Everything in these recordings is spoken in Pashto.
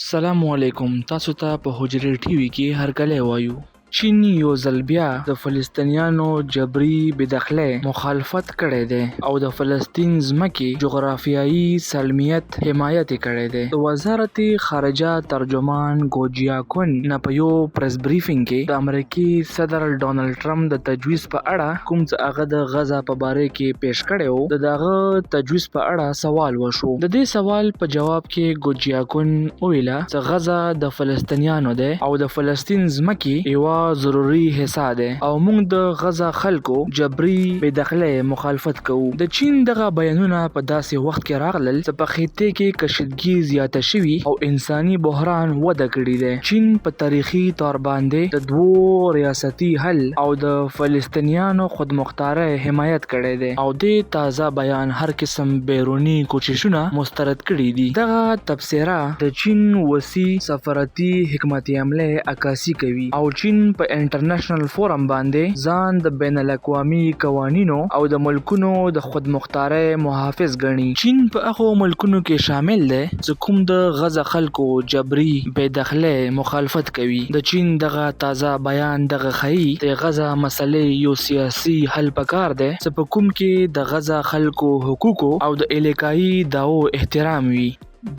سلام علیکم. تاسو ته په حجرې ټي وي کې هرکلی وایو. چین یو ځل بیا د فلسطینیانو جبري بېدخلۍ مخالفت کړی دی او د فلسطین ځمکې جغرافیایي سلمیت حمایت یې کړی دی. د وزارت خارجه ترجمان ګوجیا کون نه په یو پریس بریفینګ کې د امریکې صدر ډونالډ ټرمپ د تجویز په اړه کوم څه هغه د غزه په باره کې پیش کړی و، د دغه تجویز په اړه سوال وشو. د دې سوال په جواب کې ګوجیا کون وویله چې غزه د فلسطینیانو دی او د فلسطین ځمکې یوه ضروري حصہ دی او موږ د غزه خلکو جبري بېدخلۍ مخالفت کوو. د چین دغه بیانونه په داسې وخت کې راغلل چې په خطې کې کشیدګي زیاته شوي او انساني بحران وده کړې دی. چین په تاریخي طور باندې د دوو ریاستي حل او د فلسطینیانو خودمختارۍ حمایت کړی دی او د تازه بیان هر قسم بیرونی کوششونه مسترد کړي دي. دغه تبصره د چین وسیع سفارتي حکمت عملۍ عکاسي کوي او چین په انټرنیشنل فورم باندې ځان د بین الاقوامي قوانینو او د ملکونو د خودمختارۍ محافظ ګڼي. چین په هغو ملکونو کې شامل دی چې کوم د غزه خلکو جبري بېدخلۍ مخالفت کوي. د چین دغه تازه بیان دغه ښیي د غزه مسلې یو سیاسي حل پکار دی چې په کوم کې د غزه خلکو حقوقو او د علاقایي دعوو احترام وي.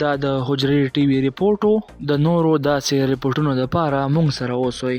دا د حجرې ټي وي ریپورټ و. د نورو داسې ریپورټونو لپاره موږ سره اوسئ.